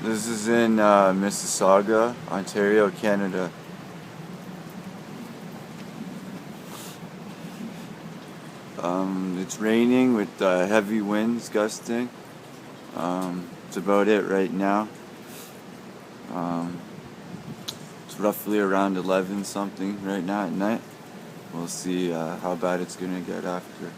This is in Mississauga, Ontario, Canada. It's raining with heavy winds gusting. It's about it right now. It's roughly around 11 something right now at night. We'll see how bad it's gonna get after.